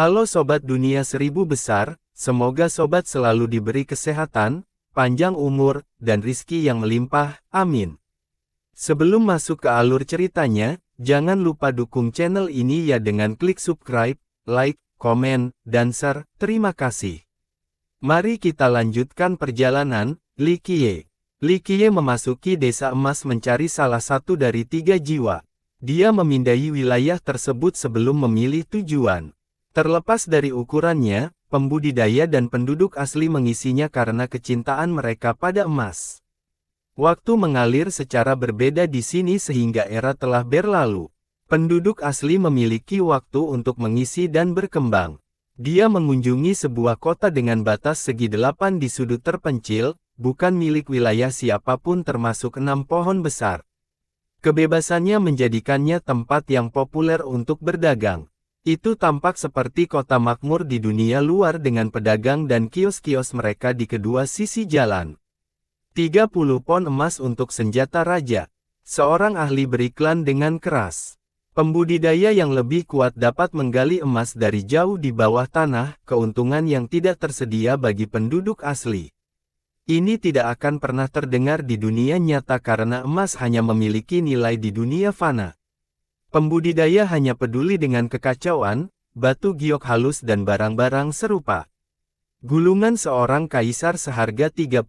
Halo Sobat Dunia Seribu Besar, semoga Sobat selalu diberi kesehatan, panjang umur, dan rizki yang melimpah, amin. Sebelum masuk ke alur ceritanya, jangan lupa dukung channel ini ya dengan klik subscribe, like, komen, dan share, terima kasih. Mari kita lanjutkan perjalanan. Li Qiye. Li Qiye memasuki desa emas mencari salah satu dari 3 jiwa. Dia memindai wilayah tersebut sebelum memilih tujuan. Terlepas dari ukurannya, pembudidaya dan penduduk asli mengisinya karena kecintaan mereka pada emas. Waktu mengalir secara berbeda di sini sehingga era telah berlalu. Penduduk asli memiliki waktu untuk mengisi dan berkembang. Dia mengunjungi sebuah kota dengan batas segi 8 di sudut terpencil, bukan milik wilayah siapapun termasuk 6 pohon besar. Kebebasannya menjadikannya tempat yang populer untuk berdagang. Itu tampak seperti kota makmur di dunia luar dengan pedagang dan kios-kios mereka di kedua sisi jalan. 30 pon emas untuk senjata raja. Seorang ahli beriklan dengan keras. Pembudidaya yang lebih kuat dapat menggali emas dari jauh di bawah tanah, keuntungan yang tidak tersedia bagi penduduk asli. Ini tidak akan pernah terdengar di dunia nyata karena emas hanya memiliki nilai di dunia fana. Pembudidaya hanya peduli dengan kekacauan, batu giok halus dan barang-barang serupa. Gulungan seorang kaisar seharga 30.000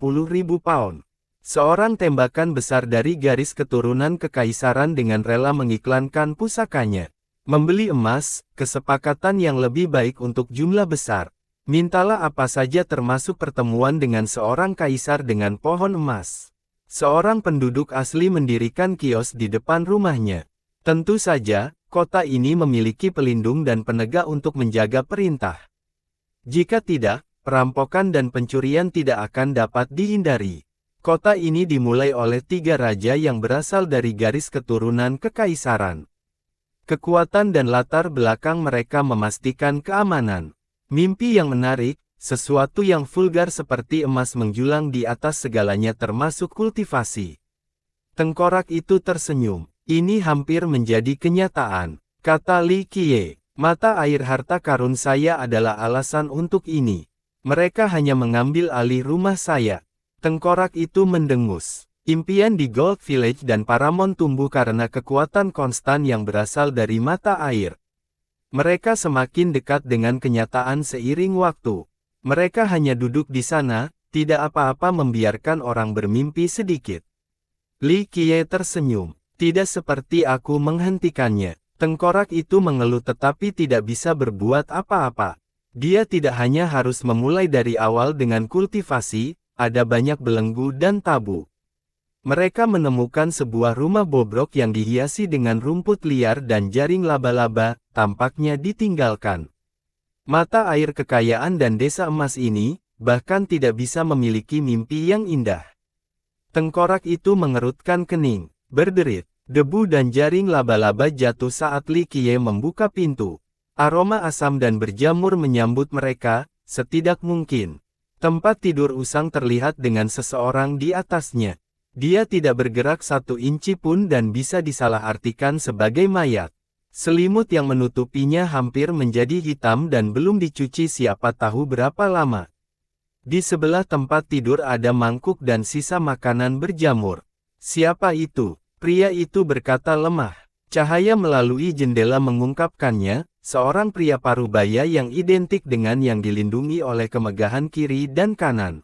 pound. Seorang tembakan besar dari garis keturunan kekaisaran dengan rela mengiklankan pusakanya. Membeli emas, kesepakatan yang lebih baik untuk jumlah besar. Mintalah apa saja termasuk pertemuan dengan seorang kaisar dengan pohon emas. Seorang penduduk asli mendirikan kios di depan rumahnya. Tentu saja, kota ini memiliki pelindung dan penegak untuk menjaga perintah. Jika tidak, perampokan dan pencurian tidak akan dapat dihindari. Kota ini dimulai oleh 3 raja yang berasal dari garis keturunan kekaisaran. Kekuatan dan latar belakang mereka memastikan keamanan. Mimpi yang menarik, sesuatu yang vulgar seperti emas menjulang di atas segalanya termasuk kultivasi. Tengkorak itu tersenyum. Ini hampir menjadi kenyataan, kata Li Qiye. Mata air harta karun saya adalah alasan untuk ini. Mereka hanya mengambil alih rumah saya. Tengkorak itu mendengus. Impian di Gold Village dan Paramount tumbuh karena kekuatan konstan yang berasal dari mata air. Mereka semakin dekat dengan kenyataan seiring waktu. Mereka hanya duduk di sana, tidak apa-apa membiarkan orang bermimpi sedikit. Li Qiye tersenyum. Tidak seperti aku menghentikannya. Tengkorak itu mengeluh tetapi tidak bisa berbuat apa-apa. Dia tidak hanya harus memulai dari awal dengan kultivasi, ada banyak belenggu dan tabu. Mereka menemukan sebuah rumah bobrok yang dihiasi dengan rumput liar dan jaring laba-laba, tampaknya ditinggalkan. Mata air kekayaan dan desa emas ini, bahkan tidak bisa memiliki mimpi yang indah. Tengkorak itu mengerutkan kening, berderit. Debu dan jaring laba-laba jatuh saat Li Qiye membuka pintu. Aroma asam dan berjamur menyambut mereka, setidak mungkin. Tempat tidur usang terlihat dengan seseorang di atasnya. Dia tidak bergerak 1 inci pun dan bisa disalahartikan sebagai mayat. Selimut yang menutupinya hampir menjadi hitam dan belum dicuci siapa tahu berapa lama. Di sebelah tempat tidur ada mangkuk dan sisa makanan berjamur. Siapa itu? Pria itu berkata lemah. Cahaya melalui jendela mengungkapkannya, seorang pria parubaya yang identik dengan yang dilindungi oleh kemegahan kiri dan kanan.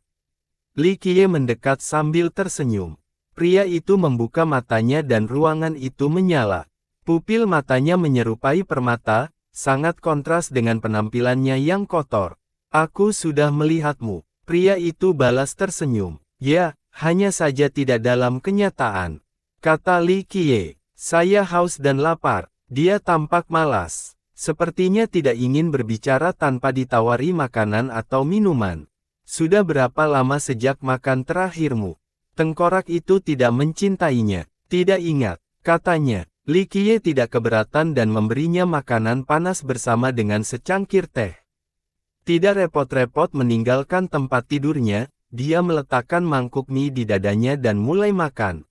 Li Qiye mendekat sambil tersenyum. Pria itu membuka matanya dan ruangan itu menyala. Pupil matanya menyerupai permata, sangat kontras dengan penampilannya yang kotor. Aku sudah melihatmu. Pria itu balas tersenyum. Ya, hanya saja tidak dalam kenyataan. Kata Li Qiye, saya haus dan lapar. Dia tampak malas. Sepertinya tidak ingin berbicara tanpa ditawari makanan atau minuman. Sudah berapa lama sejak makan terakhirmu? Tengkorak itu tidak mencintainya. Tidak ingat, katanya. Li Qiye tidak keberatan dan memberinya makanan panas bersama dengan secangkir teh. Tidak repot-repot meninggalkan tempat tidurnya, dia meletakkan mangkuk mie di dadanya dan mulai makan.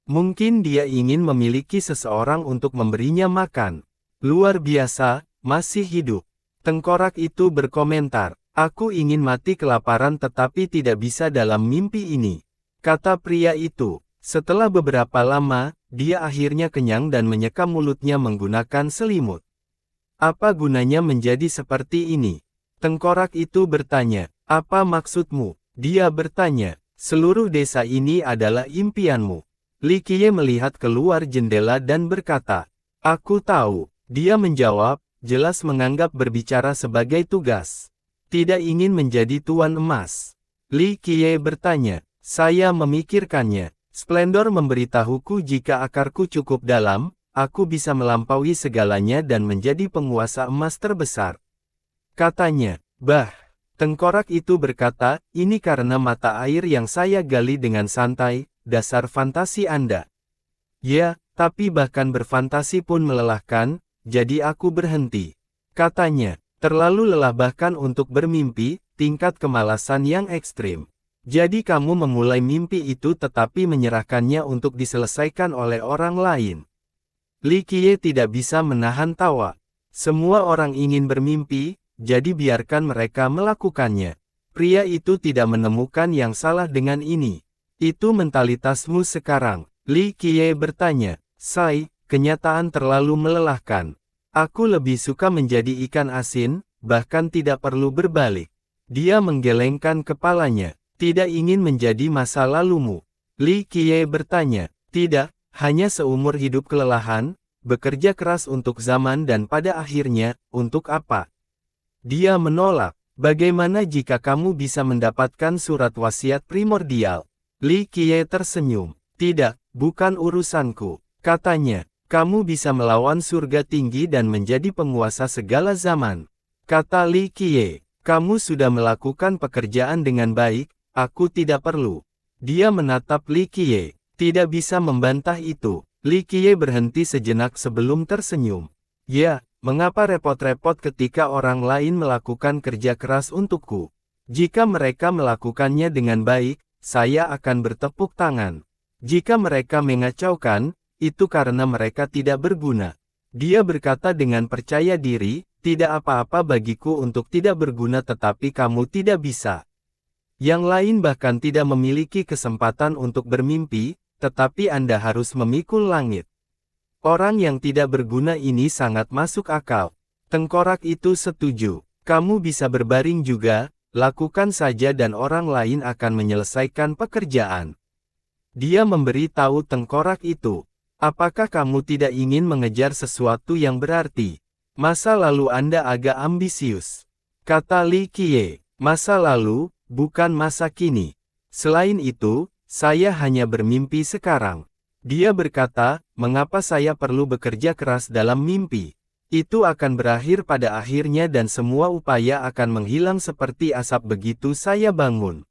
Mungkin dia ingin memiliki seseorang untuk memberinya makan. Luar biasa, masih hidup. Tengkorak itu berkomentar, aku ingin mati kelaparan tetapi tidak bisa dalam mimpi ini. Kata pria itu. Setelah beberapa lama, dia akhirnya kenyang dan menyeka mulutnya menggunakan selimut. Apa gunanya menjadi seperti ini? Tengkorak itu bertanya, apa maksudmu? Dia bertanya, seluruh desa ini adalah impianmu. Li Qiye melihat keluar jendela dan berkata, aku tahu. Dia menjawab, jelas menganggap berbicara sebagai tugas. Tidak ingin menjadi tuan emas. Li Qiye bertanya, saya memikirkannya. Splendor memberitahuku jika akarku cukup dalam, aku bisa melampaui segalanya dan menjadi penguasa emas terbesar. Katanya, bah, tengkorak itu berkata, ini karena mata air yang saya gali dengan santai, dasar fantasi Anda. Ya, tapi bahkan berfantasi pun melelahkan, jadi aku berhenti. Katanya, terlalu lelah bahkan untuk bermimpi, tingkat kemalasan yang ekstrim. Jadi kamu memulai mimpi itu tetapi menyerahkannya untuk diselesaikan oleh orang lain. Li Qiye tidak bisa menahan tawa. Semua orang ingin bermimpi, jadi biarkan mereka melakukannya. Pria itu tidak menemukan yang salah dengan ini. Itu mentalitasmu sekarang. Li Qiye bertanya, Sai, kenyataan terlalu melelahkan. Aku lebih suka menjadi ikan asin, bahkan tidak perlu berbalik. Dia menggelengkan kepalanya. Tidak ingin menjadi masa lalumu. Li Qiye bertanya, tidak, hanya seumur hidup kelelahan, bekerja keras untuk zaman dan pada akhirnya, untuk apa? Dia menolak, bagaimana jika kamu bisa mendapatkan surat wasiat primordial? Li Qiye tersenyum, tidak, bukan urusanku. Katanya, kamu bisa melawan surga tinggi dan menjadi penguasa segala zaman. Kata Li Qiye, kamu sudah melakukan pekerjaan dengan baik. Aku tidak perlu. Dia menatap Li Qiye. Tidak bisa membantah itu. Li Qiye berhenti sejenak sebelum tersenyum. Ya, mengapa repot-repot ketika orang lain melakukan kerja keras untukku? Jika mereka melakukannya dengan baik, saya akan bertepuk tangan. Jika mereka mengacaukan, itu karena mereka tidak berguna. Dia berkata dengan percaya diri, tidak apa-apa bagiku untuk tidak berguna tetapi kamu tidak bisa. Yang lain bahkan tidak memiliki kesempatan untuk bermimpi, tetapi Anda harus memikul langit. Orang yang tidak berguna ini sangat masuk akal. Tengkorak itu setuju. Kamu bisa berbaring juga, lakukan saja dan orang lain akan menyelesaikan pekerjaan. Dia memberi tahu tengkorak itu. Apakah kamu tidak ingin mengejar sesuatu yang berarti? Masa lalu Anda agak ambisius. Kata Li Qiye, masa lalu, bukan masa kini. Selain itu, saya hanya bermimpi sekarang. Dia berkata, mengapa saya perlu bekerja keras dalam mimpi? Itu akan berakhir pada akhirnya dan semua upaya akan menghilang seperti asap begitu saya bangun.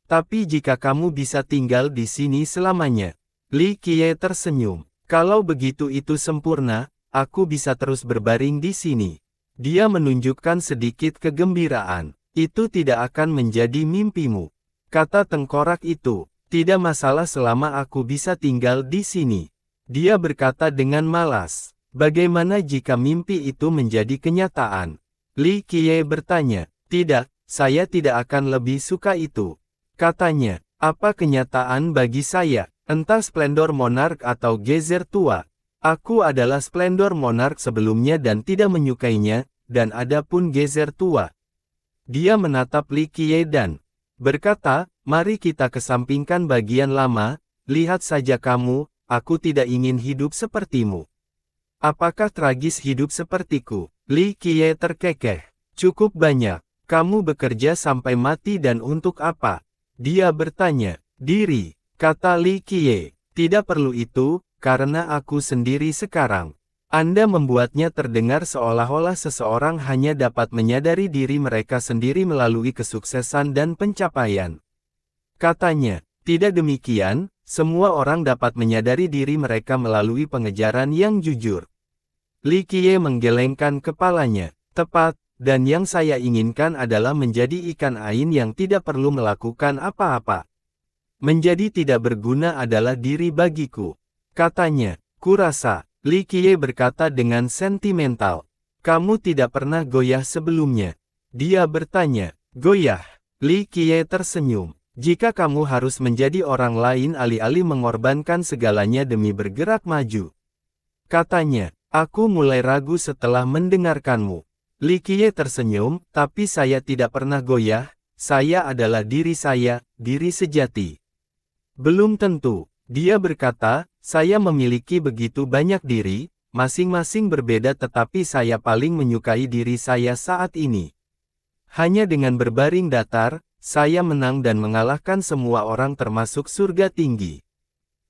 Tapi jika kamu bisa tinggal di sini selamanya. Li Qiye tersenyum. Kalau begitu itu sempurna, aku bisa terus berbaring di sini. Dia menunjukkan sedikit kegembiraan. Itu tidak akan menjadi mimpimu. Kata tengkorak itu, tidak masalah selama aku bisa tinggal di sini. Dia berkata dengan malas, bagaimana jika mimpi itu menjadi kenyataan? Li Qiye bertanya, tidak, saya tidak akan lebih suka itu. Katanya, apa kenyataan bagi saya? Entah splendor monark atau gezer tua. Aku adalah splendor monark sebelumnya dan tidak menyukainya, dan ada pun gezer tua. Dia menatap Li Qiye dan berkata, mari kita kesampingkan bagian lama, lihat saja kamu, aku tidak ingin hidup sepertimu. Apakah tragis hidup sepertiku? Li Qiye terkekeh. Cukup banyak. Kamu bekerja sampai mati dan untuk apa? Dia bertanya. Diri, kata Li Qiye. Tidak perlu itu, karena aku sendiri sekarang. Anda membuatnya terdengar seolah-olah seseorang hanya dapat menyadari diri mereka sendiri melalui kesuksesan dan pencapaian. Katanya, tidak demikian, semua orang dapat menyadari diri mereka melalui pengejaran yang jujur. Li Qiye menggelengkan kepalanya. Tepat, dan yang saya inginkan adalah menjadi ikan ain yang tidak perlu melakukan apa-apa. Menjadi tidak berguna adalah diri bagiku. Katanya, kurasa. Li Qiye berkata dengan sentimental. Kamu tidak pernah goyah sebelumnya. Dia bertanya. Goyah? Li Qiye tersenyum. Jika kamu harus menjadi orang lain alih-alih mengorbankan segalanya demi bergerak maju. Katanya, aku mulai ragu setelah mendengarkanmu. Li Qiye tersenyum, tapi saya tidak pernah goyah, saya adalah diri saya, diri sejati. Belum tentu, dia berkata, saya memiliki begitu banyak diri, masing-masing berbeda tetapi saya paling menyukai diri saya saat ini. Hanya dengan berbaring datar, saya menang dan mengalahkan semua orang termasuk surga tinggi.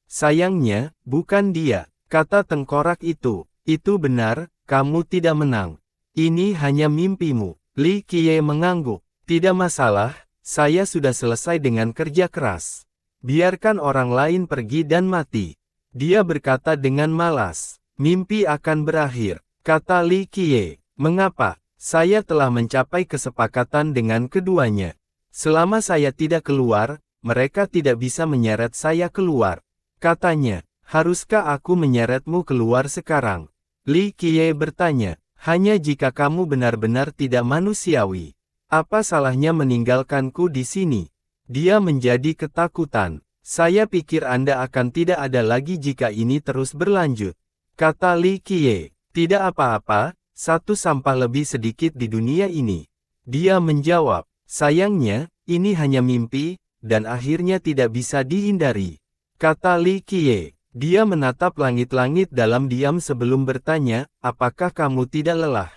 Sayangnya, bukan dia, kata tengkorak itu. Itu benar, kamu tidak menang. Ini hanya mimpimu. Li Qiye mengangguk. Tidak masalah, saya sudah selesai dengan kerja keras. Biarkan orang lain pergi dan mati. Dia berkata dengan malas. Mimpi akan berakhir, kata Li Qiye. Mengapa? Saya telah mencapai kesepakatan dengan keduanya. Selama saya tidak keluar, mereka tidak bisa menyeret saya keluar. Katanya, haruskah aku menyeretmu keluar sekarang? Li Qiye bertanya, hanya jika kamu benar-benar tidak manusiawi. Apa salahnya meninggalkanku di sini? Dia menjadi ketakutan. Saya pikir Anda akan tidak ada lagi jika ini terus berlanjut. Kata Li Qiye, tidak apa-apa, satu sampah lebih sedikit di dunia ini. Dia menjawab, sayangnya, ini hanya mimpi, dan akhirnya tidak bisa dihindari. Kata Li Qiye, dia menatap langit-langit dalam diam sebelum bertanya, apakah kamu tidak lelah?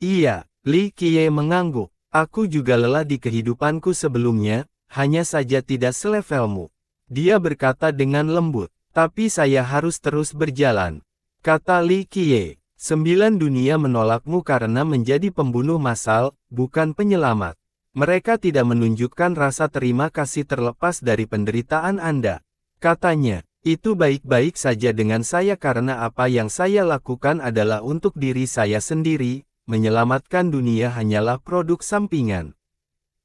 Iya, Li Qiye mengangguk. Aku juga lelah di kehidupanku sebelumnya, hanya saja tidak selevelmu. Dia berkata dengan lembut, tapi saya harus terus berjalan. Kata Li Qiye, 9 dunia menolakmu karena menjadi pembunuh massal, bukan penyelamat. Mereka tidak menunjukkan rasa terima kasih terlepas dari penderitaan Anda. Katanya, itu baik-baik saja dengan saya karena apa yang saya lakukan adalah untuk diri saya sendiri. Menyelamatkan dunia hanyalah produk sampingan.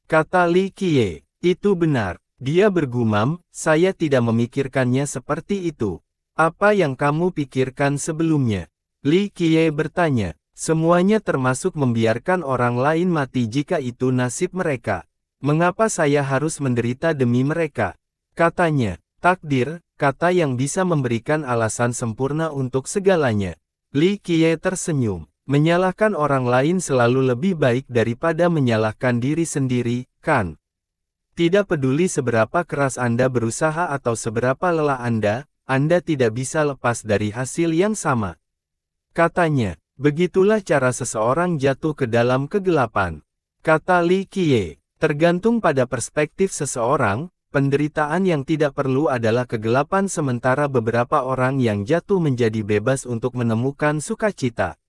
Kata Li Qiye, itu benar. Dia bergumam, saya tidak memikirkannya seperti itu. Apa yang kamu pikirkan sebelumnya? Li Qiye bertanya, semuanya termasuk membiarkan orang lain mati jika itu nasib mereka. Mengapa saya harus menderita demi mereka? Katanya, takdir, kata yang bisa memberikan alasan sempurna untuk segalanya. Li Qiye tersenyum. Menyalahkan orang lain selalu lebih baik daripada menyalahkan diri sendiri, kan? Tidak peduli seberapa keras Anda berusaha atau seberapa lelah Anda tidak bisa lepas dari hasil yang sama. Katanya, begitulah cara seseorang jatuh ke dalam kegelapan. Kata Li Qiye, tergantung pada perspektif seseorang, penderitaan yang tidak perlu adalah kegelapan sementara beberapa orang yang jatuh menjadi bebas untuk menemukan sukacita.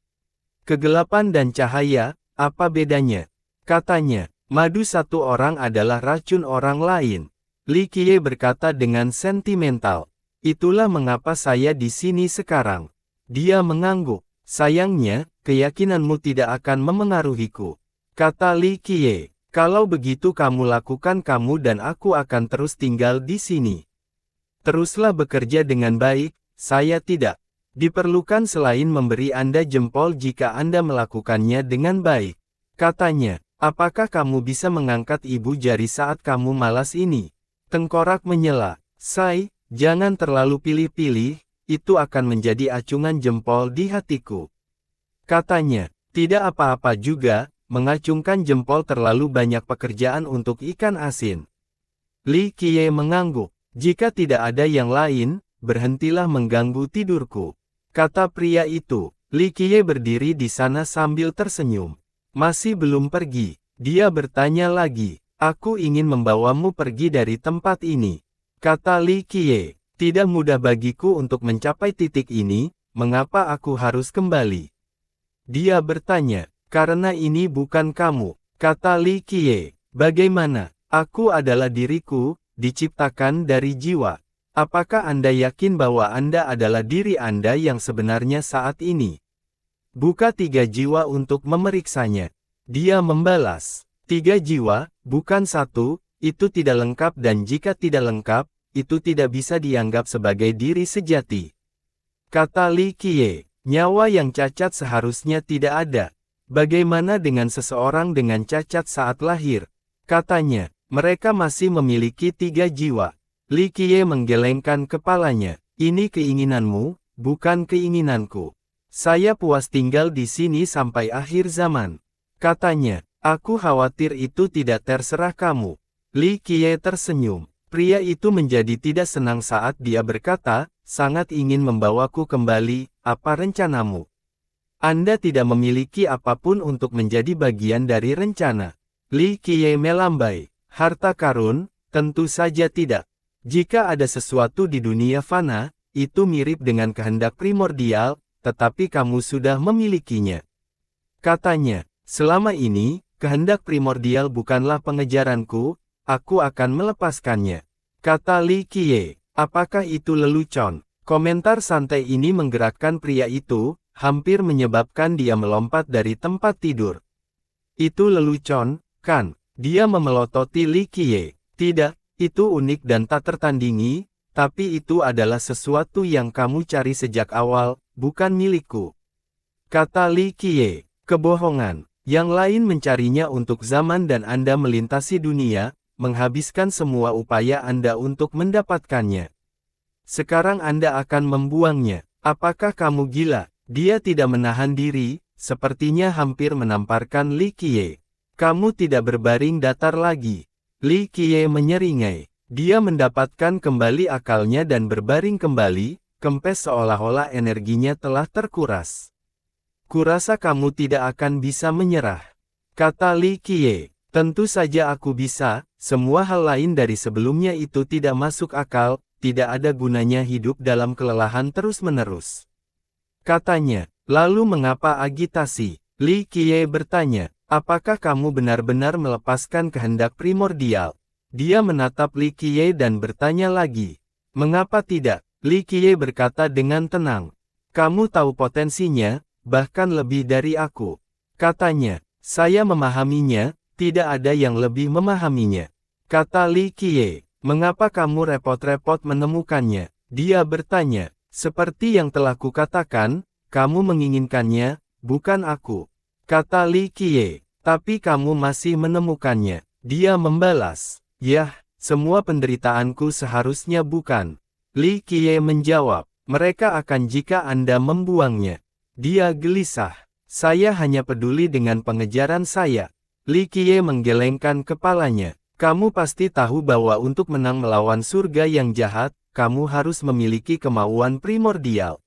Kegelapan dan cahaya, apa bedanya? Katanya, madu satu orang adalah racun orang lain. Li Qiye berkata dengan sentimental. Itulah mengapa saya di sini sekarang. Dia mengangguk. Sayangnya, keyakinanmu tidak akan memengaruhiku. Kata Li Qiye, kalau begitu kamu lakukan kamu dan aku akan terus tinggal di sini. Teruslah bekerja dengan baik, saya tidak. Diperlukan selain memberi Anda jempol jika Anda melakukannya dengan baik. Katanya, apakah kamu bisa mengangkat ibu jari saat kamu malas ini? Tengkorak menyela. Say, jangan terlalu pilih-pilih, itu akan menjadi acungan jempol di hatiku. Katanya, tidak apa-apa juga, mengacungkan jempol terlalu banyak pekerjaan untuk ikan asin. Li Qiye mengangguk, jika tidak ada yang lain, berhentilah mengganggu tidurku. Kata pria itu. Li Qiye berdiri di sana sambil tersenyum. Masih belum pergi. Dia bertanya lagi. Aku ingin membawamu pergi dari tempat ini. Kata Li Qiye. Tidak mudah bagiku untuk mencapai titik ini, mengapa aku harus kembali? Dia bertanya. Karena ini bukan kamu. Kata Li Qiye. Bagaimana? Aku adalah diriku, diciptakan dari jiwa. Apakah Anda yakin bahwa Anda adalah diri Anda yang sebenarnya saat ini? Buka 3 jiwa untuk memeriksanya. Dia membalas. 3 jiwa, bukan 1, itu tidak lengkap dan jika tidak lengkap, itu tidak bisa dianggap sebagai diri sejati. Kata Li Qiye. Nyawa yang cacat seharusnya tidak ada. Bagaimana dengan seseorang dengan cacat saat lahir? Katanya, mereka masih memiliki 3 jiwa. Li Qiye menggelengkan kepalanya. Ini keinginanmu, bukan keinginanku. Saya puas tinggal di sini sampai akhir zaman. Katanya, aku khawatir itu tidak terserah kamu. Li Qiye tersenyum. Pria itu menjadi tidak senang saat dia berkata, sangat ingin membawaku kembali, apa rencanamu? Anda tidak memiliki apapun untuk menjadi bagian dari rencana. Li Qiye melambai. Harta karun, tentu saja tidak. Jika ada sesuatu di dunia fana, itu mirip dengan kehendak primordial, tetapi kamu sudah memilikinya. Katanya, selama ini, kehendak primordial bukanlah pengejaranku, aku akan melepaskannya. Kata Li Qiye, apakah itu lelucon? Komentar santai ini menggerakkan pria itu, hampir menyebabkan dia melompat dari tempat tidur. Itu lelucon, kan? Dia memelototi Li Qiye. Tidak, itu unik dan tak tertandingi, tapi itu adalah sesuatu yang kamu cari sejak awal, bukan milikku. Kata Li Qiye, kebohongan. Yang lain mencarinya untuk zaman dan Anda melintasi dunia, menghabiskan semua upaya Anda untuk mendapatkannya. Sekarang Anda akan membuangnya. Apakah kamu gila? Dia tidak menahan diri, sepertinya hampir menamparkan Li Qiye. Kamu tidak berbaring datar lagi. Li Qiye menyeringai. Dia mendapatkan kembali akalnya dan berbaring kembali, kempes seolah-olah energinya telah terkuras. Kurasa kamu tidak akan bisa menyerah. Kata Li Qiye. Tentu saja aku bisa, semua hal lain dari sebelumnya itu tidak masuk akal, tidak ada gunanya hidup dalam kelelahan terus-menerus. Katanya, lalu mengapa agitasi? Li Qiye bertanya. Apakah kamu benar-benar melepaskan kehendak primordial? Dia menatap Li Qiye dan bertanya lagi. Mengapa tidak? Li Qiye berkata dengan tenang. Kamu tahu potensinya, bahkan lebih dari aku. Katanya, saya memahaminya, tidak ada yang lebih memahaminya. Kata Li Qiye, mengapa kamu repot-repot menemukannya? Dia bertanya, seperti yang telah kukatakan, kamu menginginkannya, bukan aku. Kata Li Qiye, tapi kamu masih menemukannya. Dia membalas, yah, semua penderitaanku seharusnya bukan. Li Qiye menjawab, mereka akan jika Anda membuangnya. Dia gelisah, saya hanya peduli dengan pengejaran saya. Li Qiye menggelengkan kepalanya, kamu pasti tahu bahwa untuk menang melawan surga yang jahat, kamu harus memiliki kemauan primordial.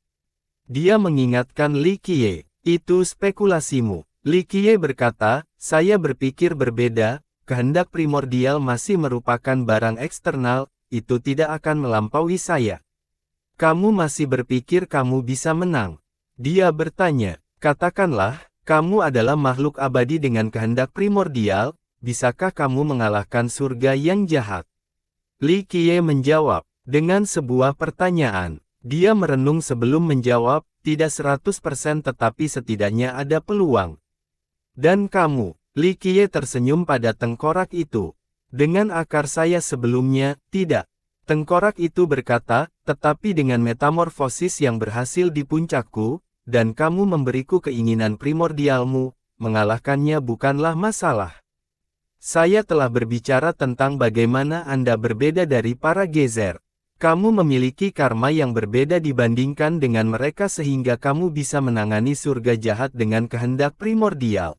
Dia mengingatkan Li Qiye, itu spekulasimu. Li Qiye berkata, saya berpikir berbeda, kehendak primordial masih merupakan barang eksternal, itu tidak akan melampaui saya. Kamu masih berpikir kamu bisa menang? Dia bertanya, katakanlah, kamu adalah makhluk abadi dengan kehendak primordial, bisakah kamu mengalahkan surga yang jahat? Li Qiye menjawab, dengan sebuah pertanyaan. Dia merenung sebelum menjawab, tidak 100% tetapi setidaknya ada peluang. Dan kamu, Li Qiye tersenyum pada tengkorak itu. Dengan akar saya sebelumnya, tidak. Tengkorak itu berkata, tetapi dengan metamorfosis yang berhasil di puncakku, dan kamu memberiku keinginan primordialmu, mengalahkannya bukanlah masalah. Saya telah berbicara tentang bagaimana Anda berbeda dari para gezer. Kamu memiliki karma yang berbeda dibandingkan dengan mereka sehingga kamu bisa menangani surga jahat dengan kehendak primordial.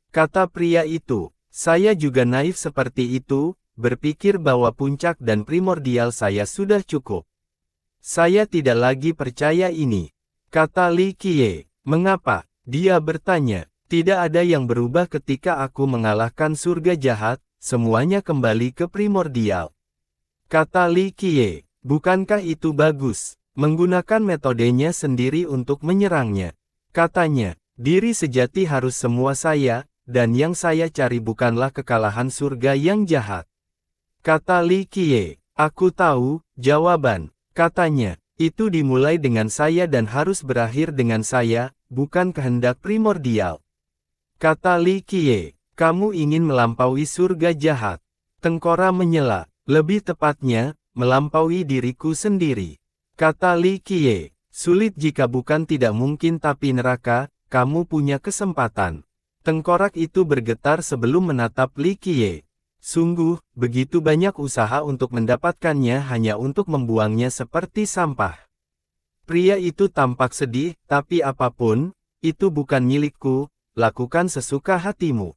Kata pria itu, saya juga naif seperti itu, berpikir bahwa puncak dan primordial saya sudah cukup. Saya tidak lagi percaya ini. Kata Li Qiye, mengapa? Dia bertanya, tidak ada yang berubah ketika aku mengalahkan surga jahat, semuanya kembali ke primordial. Kata Li Qiye, bukankah itu bagus? Menggunakan metodenya sendiri untuk menyerangnya. Katanya, diri sejati harus semua saya, dan yang saya cari bukanlah kekalahan surga yang jahat. Kata Li Qiye, aku tahu, jawaban. Katanya, itu dimulai dengan saya dan harus berakhir dengan saya, bukan kehendak primordial. Kata Li Qiye, kamu ingin melampaui surga jahat. Tengkora menyela, lebih tepatnya, melampaui diriku sendiri. Kata Li Qiye, Sulit jika bukan tidak mungkin tapi neraka, kamu punya kesempatan. Tengkorak itu bergetar sebelum menatap Li Qiye. Sungguh, begitu banyak usaha untuk mendapatkannya hanya untuk membuangnya seperti sampah. Pria itu tampak sedih, tapi apapun, itu bukan milikku, lakukan sesuka hatimu.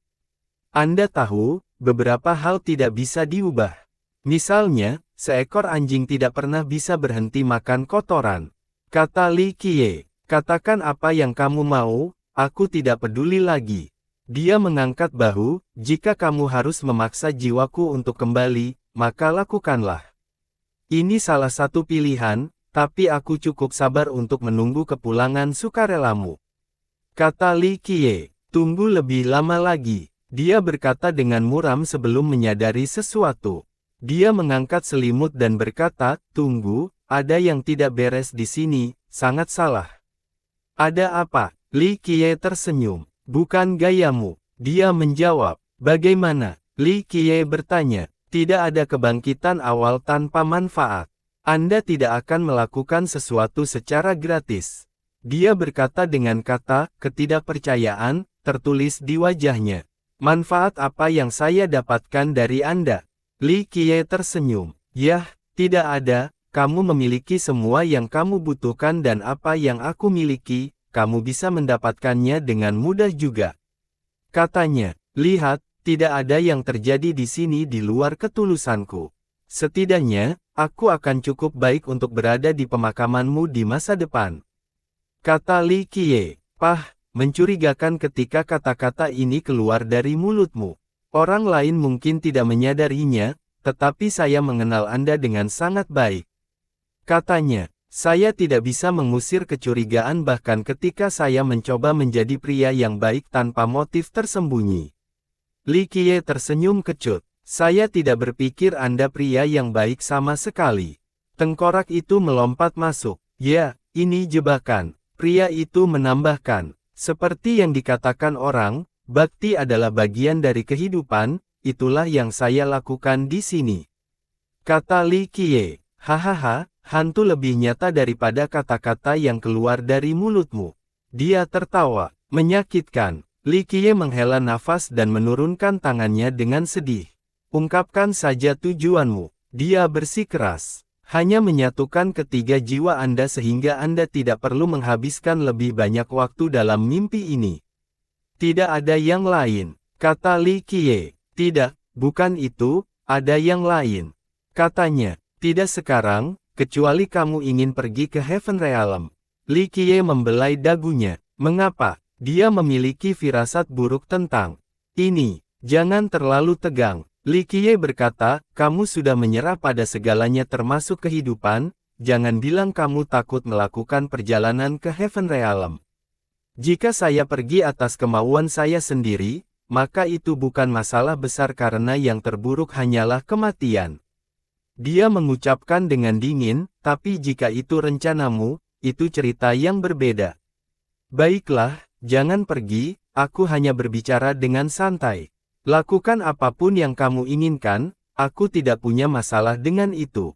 Anda tahu, beberapa hal tidak bisa diubah. Misalnya, seekor anjing tidak pernah bisa berhenti makan kotoran. Kata Li Qiye, katakan apa yang kamu mau, aku tidak peduli lagi. Dia mengangkat bahu, jika kamu harus memaksa jiwaku untuk kembali, maka lakukanlah. Ini salah satu pilihan, tapi aku cukup sabar untuk menunggu kepulangan sukarelamu. Kata Li Qiye, tunggu lebih lama lagi. Dia berkata dengan muram sebelum menyadari sesuatu. Dia mengangkat selimut dan berkata, tunggu, ada yang tidak beres di sini, sangat salah. Ada apa? Li Qiye tersenyum. Bukan gayamu. Dia menjawab. Bagaimana? Li Qiye bertanya. Tidak ada kebangkitan awal tanpa manfaat. Anda tidak akan melakukan sesuatu secara gratis. Dia berkata dengan kata, ketidakpercayaan, tertulis di wajahnya. Manfaat apa yang saya dapatkan dari Anda? Li Qiye tersenyum. Yah, tidak ada. Kamu memiliki semua yang kamu butuhkan dan apa yang aku miliki, kamu bisa mendapatkannya dengan mudah juga. Katanya, lihat, tidak ada yang terjadi di sini di luar ketulusanku. Setidaknya, aku akan cukup baik untuk berada di pemakamanmu di masa depan. Kata Li Qiye, mencurigakan ketika kata-kata ini keluar dari mulutmu. Orang lain mungkin tidak menyadarinya, tetapi saya mengenal Anda dengan sangat baik. Katanya, saya tidak bisa mengusir kecurigaan bahkan ketika saya mencoba menjadi pria yang baik tanpa motif tersembunyi. Li Qiye tersenyum kecut. Saya tidak berpikir Anda pria yang baik sama sekali. Tengkorak itu melompat masuk. Ya, ini jebakan. Pria itu menambahkan. Seperti yang dikatakan orang, bakti adalah bagian dari kehidupan, itulah yang saya lakukan di sini. Kata Li Qiye, hahaha. Hantu lebih nyata daripada kata-kata yang keluar dari mulutmu. Dia tertawa, menyakitkan. Li Qiye menghela nafas dan menurunkan tangannya dengan sedih. Ungkapkan saja tujuanmu. Dia bersikeras. Hanya menyatukan ketiga jiwa Anda sehingga Anda tidak perlu menghabiskan lebih banyak waktu dalam mimpi ini. Tidak ada yang lain, kata Li Qiye. Tidak, bukan itu, ada yang lain. Katanya, tidak sekarang, kecuali kamu ingin pergi ke Heaven Realm. Li Qiye membelai dagunya. Mengapa? Dia memiliki firasat buruk tentang ini. Jangan terlalu tegang. Li Qiye berkata, kamu sudah menyerah pada segalanya termasuk kehidupan, jangan bilang kamu takut melakukan perjalanan ke Heaven Realm. Jika saya pergi atas kemauan saya sendiri, maka itu bukan masalah besar karena yang terburuk hanyalah kematian. Dia mengucapkan dengan dingin, tapi jika itu rencanamu, itu cerita yang berbeda. Baiklah, jangan pergi, aku hanya berbicara dengan santai. Lakukan apapun yang kamu inginkan, aku tidak punya masalah dengan itu.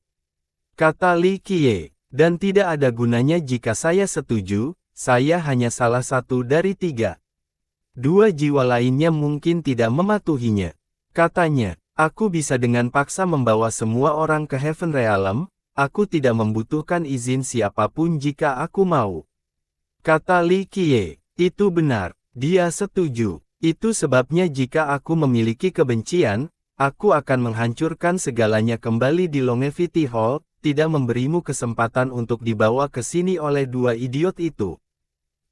Kata Li Qiye, dan tidak ada gunanya jika saya setuju, saya hanya salah satu dari 3. 2 jiwa lainnya mungkin tidak mematuhinya. Katanya. Aku bisa dengan paksa membawa semua orang ke Heaven Realm, aku tidak membutuhkan izin siapapun jika aku mau. Kata Li Qiye, itu benar, dia setuju. Itu sebabnya jika aku memiliki kebencian, aku akan menghancurkan segalanya kembali di Longevity Hall, tidak memberimu kesempatan untuk dibawa ke sini oleh 2 idiot itu.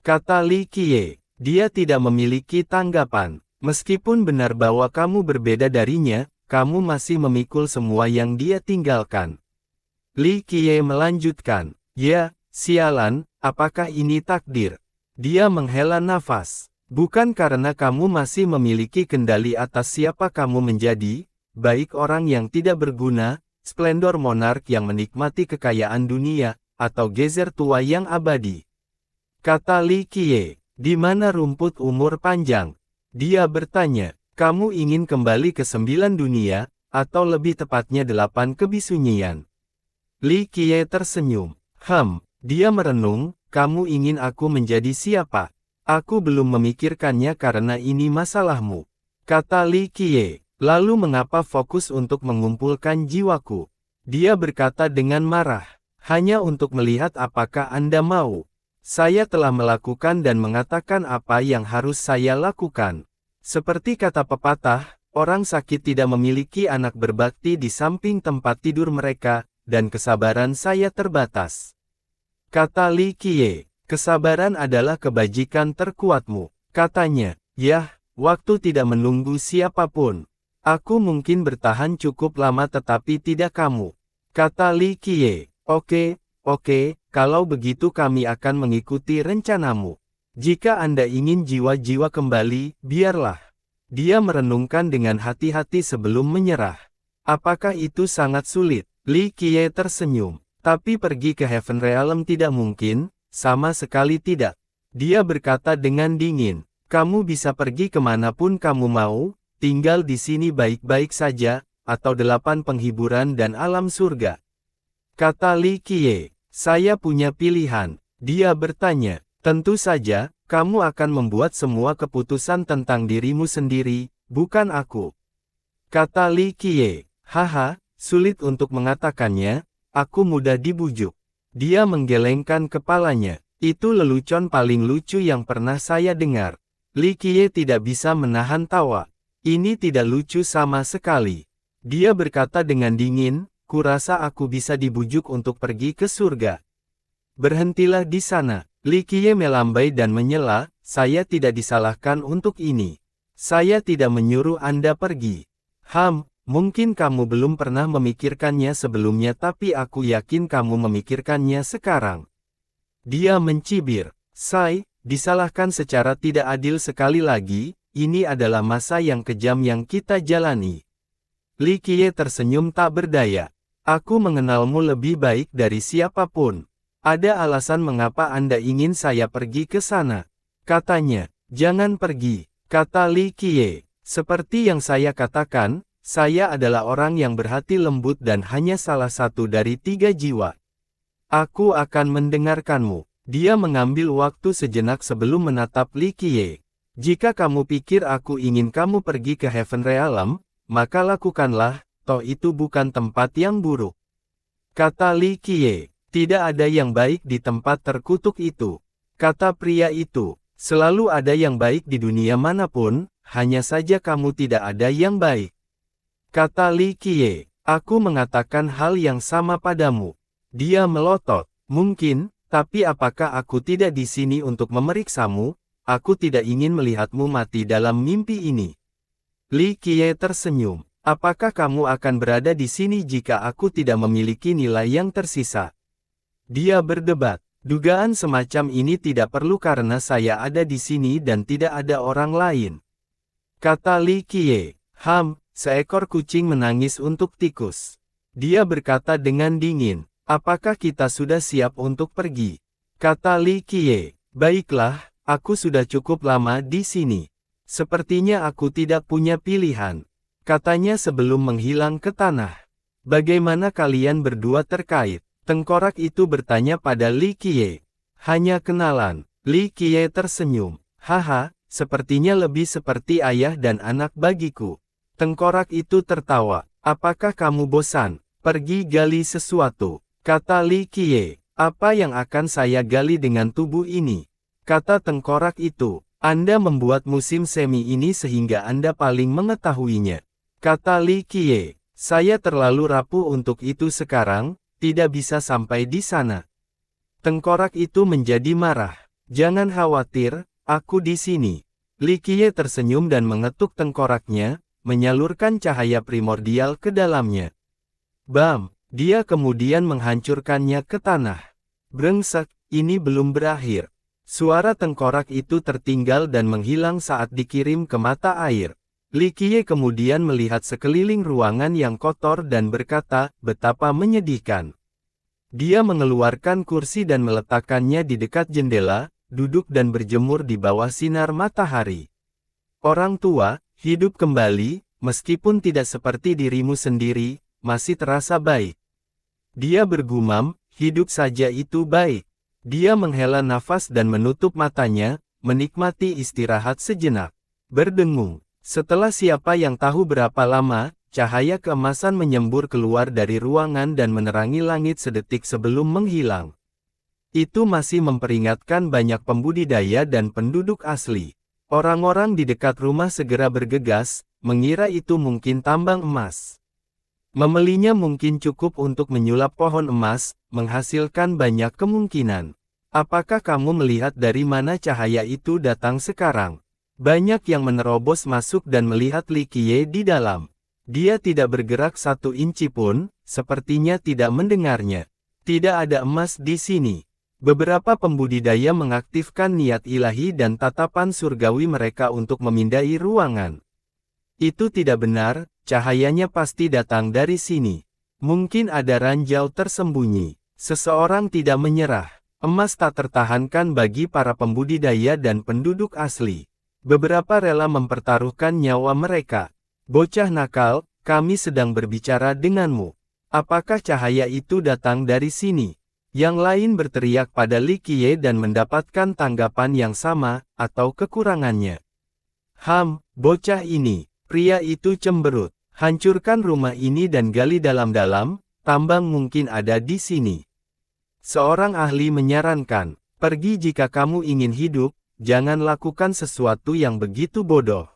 Kata Li Qiye, dia tidak memiliki tanggapan. Meskipun benar bahwa kamu berbeda darinya, kamu masih memikul semua yang dia tinggalkan. Li Qiye melanjutkan, ya, sialan, apakah ini takdir? Dia menghela nafas. Bukan karena kamu masih memiliki kendali atas siapa kamu menjadi, baik orang yang tidak berguna, splendor monark yang menikmati kekayaan dunia, atau gezer tua yang abadi. Kata Li Qiye, di mana rumput umur panjang? Dia bertanya, kamu ingin kembali ke 9 dunia, atau lebih tepatnya 8 kebisunyian? Li Qiye tersenyum. Dia merenung, kamu ingin aku menjadi siapa? Aku belum memikirkannya karena ini masalahmu. Kata Li Qiye. Lalu mengapa fokus untuk mengumpulkan jiwaku? Dia berkata dengan marah. Hanya untuk melihat apakah Anda mau. Saya telah melakukan dan mengatakan apa yang harus saya lakukan. Seperti kata pepatah, orang sakit tidak memiliki anak berbakti di samping tempat tidur mereka, dan kesabaran saya terbatas. Kata Li Qiye, kesabaran adalah kebajikan terkuatmu. Katanya, yah, waktu tidak menunggu siapapun. Aku mungkin bertahan cukup lama tetapi tidak kamu. Kata Li Qiye, oke, kalau begitu kami akan mengikuti rencanamu. Jika Anda ingin jiwa-jiwa kembali, biarlah. Dia merenungkan dengan hati-hati sebelum menyerah. Apakah itu sangat sulit? Li Qiye tersenyum. Tapi pergi ke Heaven Realm tidak mungkin, sama sekali tidak. Dia berkata dengan dingin, kamu bisa pergi kemanapun kamu mau, tinggal di sini baik-baik saja, atau 8 penghiburan dan alam surga. Kata Li Qiye, saya punya pilihan. Dia bertanya, tentu saja, kamu akan membuat semua keputusan tentang dirimu sendiri, bukan aku. Kata Li Qiye, haha, sulit untuk mengatakannya, aku mudah dibujuk. Dia menggelengkan kepalanya, itu lelucon paling lucu yang pernah saya dengar. Li Qiye tidak bisa menahan tawa. Ini tidak lucu sama sekali. Dia berkata dengan dingin, kurasa aku bisa dibujuk untuk pergi ke surga. Berhentilah di sana. Li Qiye melambai dan menyela, saya tidak disalahkan untuk ini. Saya tidak menyuruh Anda pergi. Mungkin kamu belum pernah memikirkannya sebelumnya tapi aku yakin kamu memikirkannya sekarang. Dia mencibir. Disalahkan secara tidak adil sekali lagi, ini adalah masa yang kejam yang kita jalani. Li Qiye tersenyum tak berdaya. Aku mengenalmu lebih baik dari siapapun. Ada alasan mengapa Anda ingin saya pergi ke sana. Katanya, jangan pergi, kata Li Qiye. Seperti yang saya katakan, saya adalah orang yang berhati lembut dan hanya salah satu dari 3 jiwa. Aku akan mendengarkanmu. Dia mengambil waktu sejenak sebelum menatap Li Qiye. Jika kamu pikir aku ingin kamu pergi ke Heaven Realm, maka lakukanlah, toh itu bukan tempat yang buruk. Kata Li Qiye, tidak ada yang baik di tempat terkutuk itu. Kata pria itu, selalu ada yang baik di dunia manapun, hanya saja kamu tidak ada yang baik. Kata Li Qiye, aku mengatakan hal yang sama padamu. Dia melotot, mungkin, tapi apakah aku tidak di sini untuk memeriksamu? Aku tidak ingin melihatmu mati dalam mimpi ini. Li Qiye tersenyum. Apakah kamu akan berada di sini jika aku tidak memiliki nilai yang tersisa? Dia berdebat. Dugaan semacam ini tidak perlu karena saya ada di sini dan tidak ada orang lain. Kata Li Qiye. Seekor kucing menangis untuk tikus. Dia berkata dengan dingin. Apakah kita sudah siap untuk pergi? Kata Li Qiye. Baiklah, aku sudah cukup lama di sini. Sepertinya aku tidak punya pilihan. Katanya sebelum menghilang ke tanah. Bagaimana kalian berdua terkait? Tengkorak itu bertanya pada Li Qiye. Hanya kenalan. Li Qiye tersenyum. Haha, sepertinya lebih seperti ayah dan anak bagiku. Tengkorak itu tertawa. Apakah kamu bosan? Pergi gali sesuatu. Kata Li Qiye. Apa yang akan saya gali dengan tubuh ini? Kata tengkorak itu. Anda membuat musim semi ini sehingga Anda paling mengetahuinya. Kata Li Qiye, saya terlalu rapuh untuk itu sekarang, tidak bisa sampai di sana. Tengkorak itu menjadi marah. Jangan khawatir, aku di sini. Li Qiye tersenyum dan mengetuk tengkoraknya, menyalurkan cahaya primordial ke dalamnya. Bam! Dia kemudian menghancurkannya ke tanah. Brengsek, ini belum berakhir. Suara tengkorak itu tertinggal dan menghilang saat dikirim ke mata air. Li Qiye kemudian melihat sekeliling ruangan yang kotor dan berkata, betapa menyedihkan. Dia mengeluarkan kursi dan meletakkannya di dekat jendela, duduk dan berjemur di bawah sinar matahari. Orang tua, hidup kembali, meskipun tidak seperti dirimu sendiri, masih terasa baik. Dia bergumam, hidup saja itu baik. Dia menghela nafas dan menutup matanya, menikmati istirahat sejenak. Berdengung. Setelah siapa yang tahu berapa lama, cahaya keemasan menyembur keluar dari ruangan dan menerangi langit sedetik sebelum menghilang. Itu masih memperingatkan banyak pembudidaya dan penduduk asli. Orang-orang di dekat rumah segera bergegas, mengira itu mungkin tambang emas. Membelinya mungkin cukup untuk menyulap pohon emas, menghasilkan banyak kemungkinan. Apakah kamu melihat dari mana cahaya itu datang sekarang? Banyak yang menerobos masuk dan melihat Li Qiye di dalam. Dia tidak bergerak 1 inci pun, sepertinya tidak mendengarnya. Tidak ada emas di sini. Beberapa pembudidaya mengaktifkan niat ilahi dan tatapan surgawi mereka untuk memindai ruangan. Itu tidak benar, cahayanya pasti datang dari sini. Mungkin ada ranjau tersembunyi. Seseorang tidak menyerah. Emas tak tertahankan bagi para pembudidaya dan penduduk asli. Beberapa rela mempertaruhkan nyawa mereka. Bocah nakal, kami sedang berbicara denganmu. Apakah cahaya itu datang dari sini? Yang lain berteriak pada Li Qiye dan mendapatkan tanggapan yang sama, atau kekurangannya. Bocah ini, pria itu cemberut. Hancurkan rumah ini dan gali dalam-dalam, tambang mungkin ada di sini. Seorang ahli menyarankan, pergi jika kamu ingin hidup, jangan lakukan sesuatu yang begitu bodoh.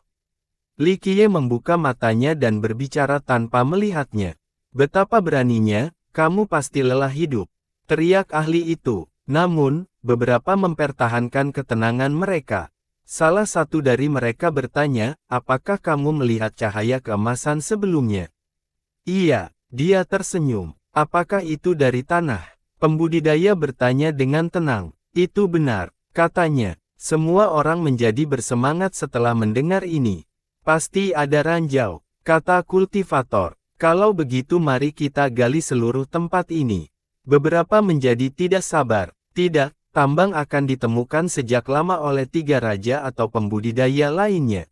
Li Qiye membuka matanya dan berbicara tanpa melihatnya. Betapa beraninya, kamu pasti lelah hidup. Teriak ahli itu. Namun, beberapa mempertahankan ketenangan mereka. Salah satu dari mereka bertanya, apakah kamu melihat cahaya keemasan sebelumnya? Iya, dia tersenyum. Apakah itu dari tanah? Pembudidaya bertanya dengan tenang. Itu benar, katanya. Semua orang menjadi bersemangat setelah mendengar ini. Pasti ada ranjau, kata kultivator. Kalau begitu mari kita gali seluruh tempat ini. Beberapa menjadi tidak sabar. Tidak, tambang akan ditemukan sejak lama oleh 3 raja atau pembudidaya lainnya.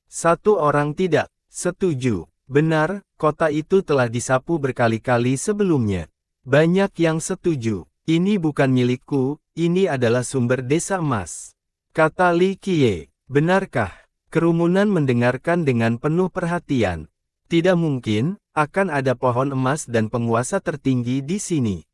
Satu orang tidak setuju. Benar, kota itu telah disapu berkali-kali sebelumnya. Banyak yang setuju. Ini bukan milikku, ini adalah sumber desa emas. Kata Li Qiye. Benarkah? Kerumunan mendengarkan dengan penuh perhatian. Tidak mungkin, akan ada pohon emas dan penguasa tertinggi di sini.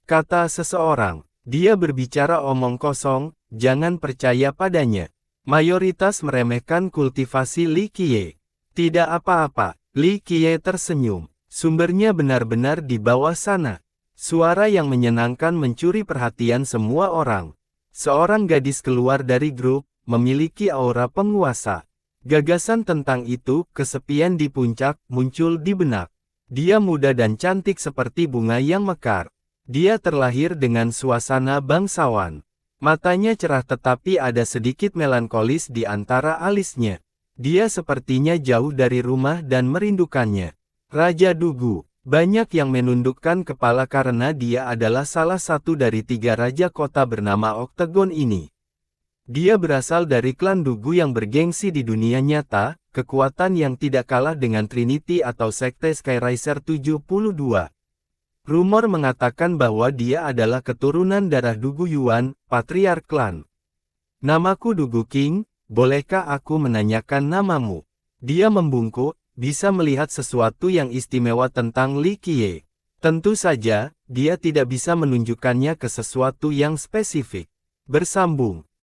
Kata seseorang. Dia berbicara omong kosong, jangan percaya padanya. Mayoritas meremehkan kultivasi Li Qiye. Tidak apa-apa, Li Qiye tersenyum. Sumbernya benar-benar di bawah sana. Suara yang menyenangkan mencuri perhatian semua orang. Seorang gadis keluar dari grup, memiliki aura penguasa. Gagasan tentang itu, kesepian di puncak, muncul di benak. Dia muda dan cantik seperti bunga yang mekar. Dia terlahir dengan suasana bangsawan. Matanya cerah tetapi ada sedikit melankolis di antara alisnya. Dia sepertinya jauh dari rumah dan merindukannya. Raja Dugu. Banyak yang menundukkan kepala karena dia adalah salah satu dari 3 raja kota bernama Oktagon ini. Dia berasal dari klan Dugu yang bergengsi di dunia nyata, kekuatan yang tidak kalah dengan Trinity atau Sekte Skyriser 72. Rumor mengatakan bahwa dia adalah keturunan darah Dugu Yuan, patriark klan. Namaku Dugu King, bolehkah aku menanyakan namamu? Dia membungkuk. Bisa melihat sesuatu yang istimewa tentang Li Qiye. Tentu saja, dia tidak bisa menunjukkannya ke sesuatu yang spesifik. Bersambung.